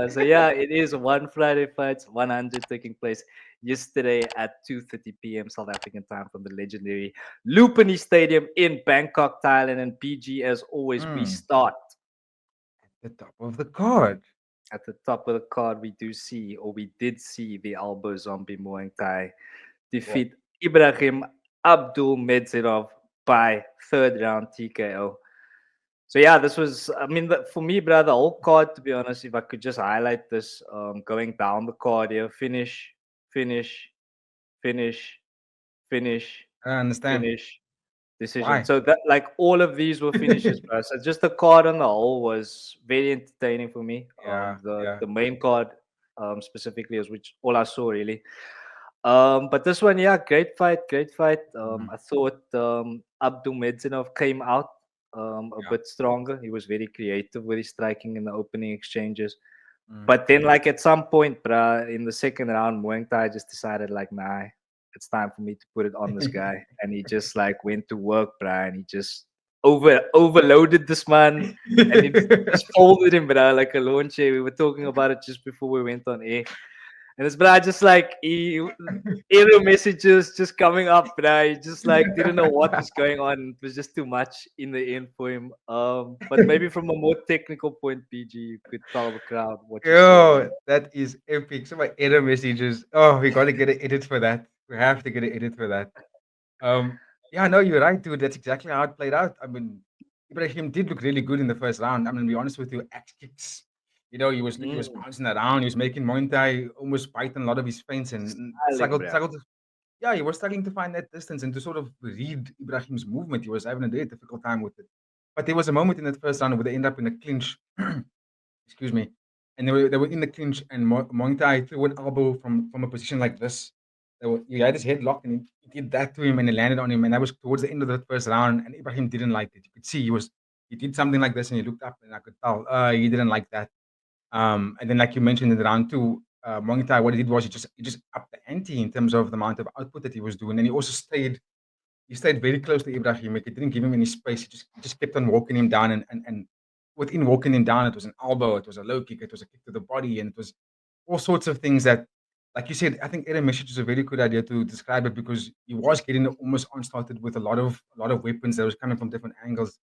So yeah, it is one Friday Fights 100 taking place yesterday at 2:30 p.m. South African time from the legendary Lupini Stadium in Bangkok, Thailand. And PG, as always, we Mm, start the top of the card. at the top of the card. We do see, or we did see, the Albo Zombie Muay Thai Well, defeat Ibrahim Abdul Medzirov by third round TKO. So yeah, this was. I mean, for me, brother, the whole card. To be honest, if I could just highlight this, going down the card here: finish, finish, finish, finish, I don't understand finish, decision. why. So that, like, all of these were finishes, bro. So just the card on the whole was very entertaining for me. Yeah, The yeah. main card, specifically, is which all I saw really. But this one, yeah, great fight, great fight. Mhm. I thought Abdul Medzinov came out a Yeah. bit stronger. He was very creative with his striking in the opening exchanges. Mm. But then, like, at some point, bruh, in the second round, Muay Thai just decided, like, nah, it's time for me to put it on this guy. And he just, like, went to work, bruh, and he just overloaded this man and he just folded him, bruh, like a launcher. We were talking about it just before we went on air. And it's but I just like error messages just coming up, but I just like didn't know what was going on. It was just too much in the end for him. But maybe from a more technical point, PG, you could tell the crowd what you saw there. Yo, that is epic. So my error messages. Oh, we gotta get an edit for that. We have to get an edit for that. Um, yeah, no, you're right, dude. That's exactly how it played out. I mean, Ibrahim did look really good in the first round. I'm gonna be honest with you, axe kicks. He was Mm, bouncing around. He was making Mointai almost bite on a lot of his feints and styling, struggled bro. struggled. Yeah, he was struggling to find that distance and to sort of read Ibrahim's movement. He was having a very difficult time with it. But there was a moment in that first round where they end up in a clinch. Excuse me. And they were in the clinch, and Mointai threw an elbow from a position like this. He had his head locked, and he did that to him, and he landed on him. And that was towards the end of the first round. And Ibrahim didn't like it. You could see he did something like this, and he looked up, and I could tell he didn't like that. And then, like you mentioned in the round two, Muay Thai, what he did was he just upped the ante in terms of the amount of output that he was doing, and he also stayed very close to Ibrahim. Like, he didn't give him any space. He just kept on walking him down, and within walking him down, it was an elbow, it was a low kick, it was a kick to the body, and it was all sorts of things that, like you said, I think Aaron Message is a very good idea to describe it because he was getting almost on-started with a lot of weapons that was coming from different angles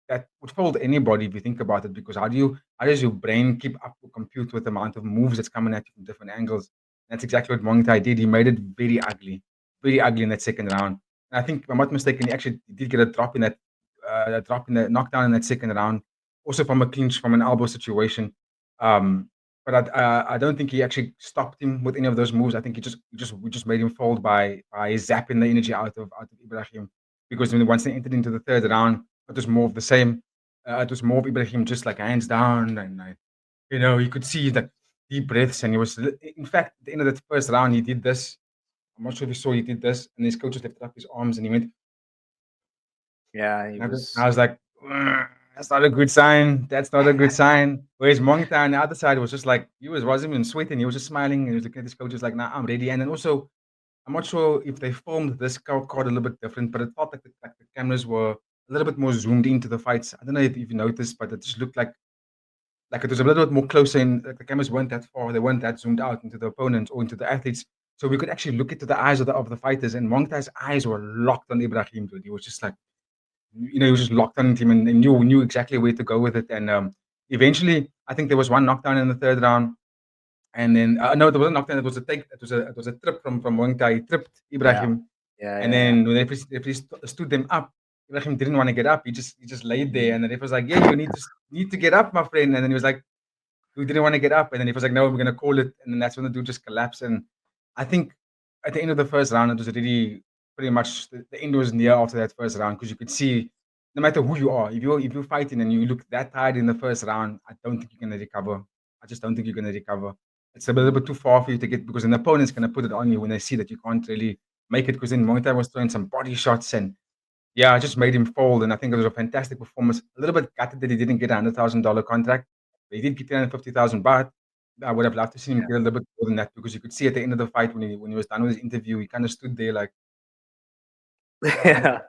that would fold anybody if you think about it. Because how does your brain keep up to compute with the amount of moves that's coming at you from different angles? That's exactly what Muay Thai did. He made it very ugly in that second round. And I think, if I'm not mistaken, he actually did get a drop in the knockdown in that second round, also from a clinch from an elbow situation. Um, but I don't think he actually stopped him with any of those moves. I think we just made him fold by zapping the energy out of Ibrahim, because once they entered into the third round, it was more of the same. It was more of Ibrahim just like hands down, and you could see the deep breaths, and he was, in fact, at the end of the first round, he did this. I'm not sure if you saw he did this, and his coach just lifted up his arms and he went. Yeah, he I was. was like, that's not a good sign. That's not a good sign. Whereas Mongta on the other side was just like, wasn't even sweating. He was just smiling. And he was looking at his coach, just like, nah, I'm ready. And then also, I'm not sure if they filmed this card a little bit different, but it felt like the cameras were a little bit more zoomed into the fights. I don't know if you noticed, but it just looked like it was a little bit more closer in. Like, the cameras weren't that far. They weren't that zoomed out into the opponents or into the athletes. So we could actually look into the eyes of the fighters. And Mongta's eyes were locked on Ibrahim, dude. He was just like, he was just locked on him, and knew exactly where to go with it. And eventually, I think there was one knockdown in the third round, and then no, there wasn't a knockdown. It was a take. It was a trip from Muay Thai. He tripped Yeah, Ibrahim, yeah, and yeah, yeah. then when they stood them up, Ibrahim didn't want to get up. He just laid there, and then it was like, "Yeah, you need to get up, my friend." And then he was like, "We didn't want to get up," and then he was like, "No, we're gonna call it." And then that's when the dude just collapsed. And I think at the end of the first round, it was really pretty much the end was near after that first round, because you could see, no matter who you are, if you're fighting and you look that tired in the first round, I don't think you're gonna recover. I just don't think you're gonna recover. It's a little bit too far for you to get, because an opponent's gonna put it on you when they see that you can't really make it. Because then Muay Thai was throwing some body shots, and yeah, I just made him fold. And I think it was a fantastic performance. A little bit gutted that he didn't get a $100,000 contract, but he did get 350,000 baht. I would have loved to see him get a little bit more than that, because you could see at the end of the fight, when he was done with his interview, he kind of stood there like, uh, Yeah.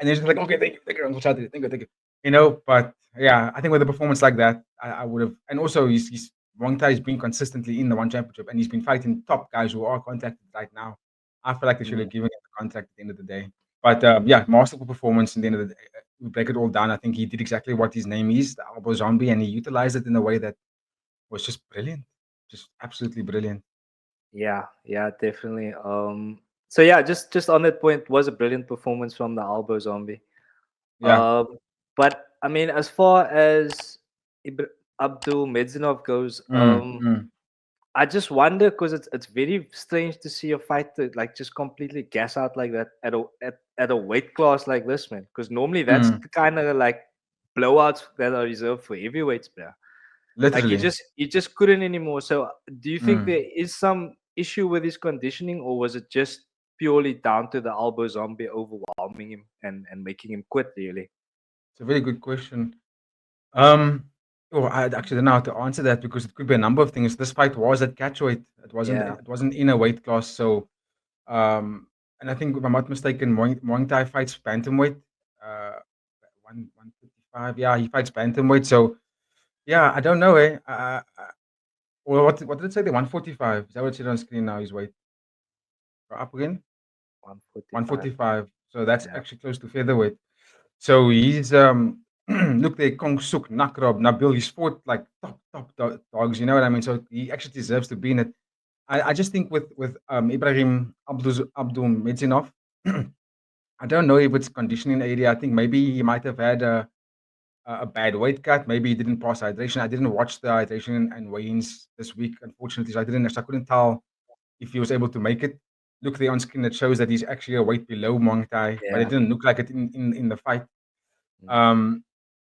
and he's just like, okay, thank you, Uncle Shadi, thank you, thank you. But yeah, I think with a performance like that, I would have, and also he's Muay Thai has been consistently in the one championship, and he's been fighting top guys who are contacted right now. I feel like they should have Mm. given him the contract at the end of the day. But yeah, masterful performance. In the end of the day, we break it all down. I think he did exactly what his name is, the elbow zombie, and he utilized it in a way that was just brilliant, just absolutely brilliant. Yeah, yeah, definitely. So yeah, just on that point, was a brilliant performance from the Albo Zombie. Yeah. But I mean, as far as Abdul Medzinov goes, Mm. I just wonder because it's very strange to see a fighter like just completely gas out like that at a weight class like this, man. Because normally that's Mm. the kind of like blowouts that are reserved for heavyweights, bro. Like Literally. he just couldn't anymore. So do you think Mm. there is some issue with his conditioning, or was it just purely down to the Albo Zombie overwhelming him and making him quit? Really? It's a very good question. Um, oh, I actually don't know how to answer that because it could be a number of things. This fight was at catchweight. Yeah. It wasn't in a weight class. So, and I think if I'm not mistaken, Muay Thai fights bantamweight. Uh, 155. Yeah, he fights bantamweight. So, yeah, I don't know. Well, what did it say? The 145. Is that what it said on screen now? His weight. Up again. 145. 145. So that's Yeah. actually close to featherweight. So he's look there, Kong Suk, Nakrab, Nabil. He's fought like top dogs. You know what I mean? So he actually deserves to be in it. I just think with Ibrahim Abdul Medzinov, I don't know if it's conditioning area. I think maybe he might have had a bad weight cut. Maybe he didn't pass hydration. I didn't watch the hydration and weigh-ins this week, unfortunately. So I couldn't tell if he was able to make it. Look there on screen, it shows that he's actually a weight below Muay Thai, but it Yeah. didn't look like it in the fight. Mm.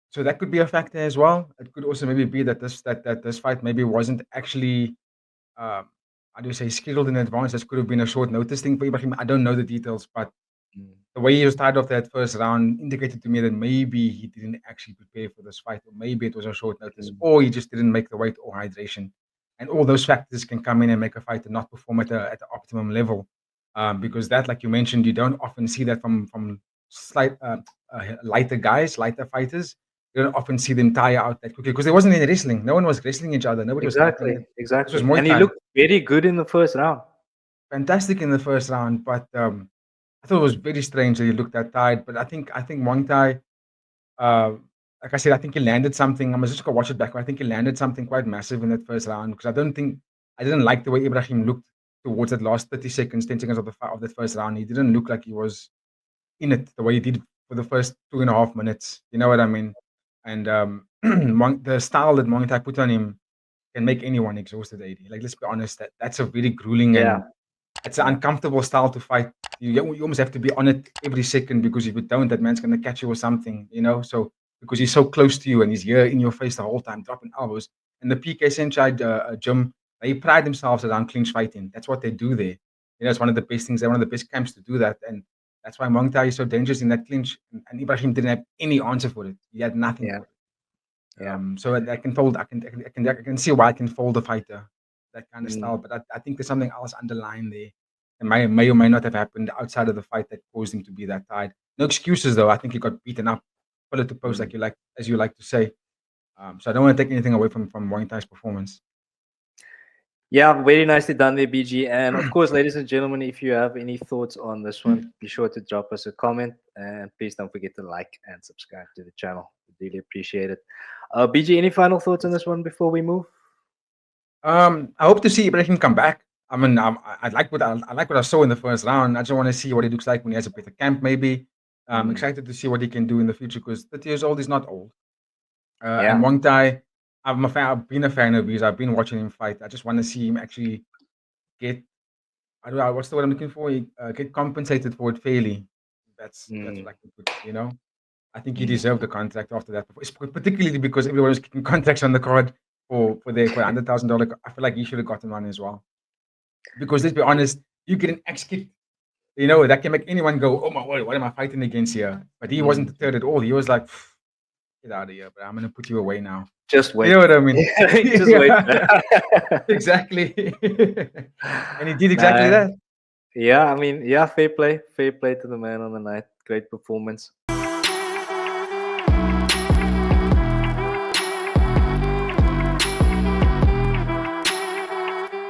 So that could be a factor as well. It could also maybe be that this fight maybe wasn't actually um, how do you say scheduled in advance. This could have been a short notice thing for Ibrahim. I don't know the details, but Mm. the way he was tied off that first round indicated to me that maybe he didn't actually prepare for this fight, or maybe it was a short notice, Mm. or he just didn't make the weight or hydration. And all those factors can come in and make a fighter not perform at the optimum level. Because that, like you mentioned, you don't often see that from slight lighter guys, lighter fighters. You don't often see them tire out that quickly because there wasn't any wrestling. No one was wrestling each other. Nobody was tapping Exactly. it. This was Exactly. Muay And he Thai. looked very good in the first round. Fantastic in the first round, but I thought it was very strange that he looked that tired. But I think Muay Thai, uh, like I said, I think he landed something. I'm just gonna watch it back. I think he landed something quite massive in that first round because I didn't like the way Ibrahim looked towards that last 30 seconds, 10 seconds of that first round. He didn't look like he was in it the way he did for the first 2.5 minutes. You know what I mean? And the style that Muay Thai put on him can make anyone exhausted. AD. Like let's be honest, that's a very grueling Yeah. and it's an Yeah. uncomfortable style to fight. You almost have to be on it every second because if you don't, that man's gonna catch you or something, you know. So because he's so close to you and he's here in your face the whole time, dropping elbows. And the PK Senchai gym, they pride themselves around clinch fighting. That's what they do there. You know, it's one of the best things. They're one of the best camps to do that, and that's why Muay Thai is so dangerous in that clinch. And Ibrahim didn't have any answer for it. He had nothing Yeah. for it. Yeah. So I can fold. I can see why I can fold a fighter that kind of Mm. style. But I think there's something else underlying there. It may or may not have happened outside of the fight that caused him to be that tired. No excuses though. I think he got beaten up, pull it to post Mm. as you like to say. So I don't want to take anything away from Muay Thai's performance. Yeah, very nicely done there, BG. And of course, ladies and gentlemen, if you have any thoughts on this one, be sure to drop us a comment. And please don't forget to like and subscribe to the channel. We really appreciate it. BG, any final thoughts on this one before we move? I hope to see Ibrahim come back. I mean, I like what I saw in the first round. I just want to see what he looks like when he has a better camp. Maybe I'm Mm. excited to see what he can do in the future because 30 years old is not old. Yeah. And Muay Thai, I'm a fan. I've been a fan of his. I've been watching him fight. I just want to see him actually get. I don't know what's the word I'm looking for. Get compensated for it fairly. That's Mm. what I can put. You know, I think he Mm. deserved the contract after that, particularly because everyone was getting contracts on the card for $100,000. I feel like he should have gotten one as well. Because let's be honest, you get an X kick. You know that can make anyone go, "Oh my word, what am I fighting against here?" But he wasn't Mm. deterred at all. He was like, "Get out of here, but I'm gonna put you away now." Just wait. You know what I mean? Just wait. Exactly. And he did exactly Nah, that. yeah, I mean, yeah, fair play to the man on the night. Great performance.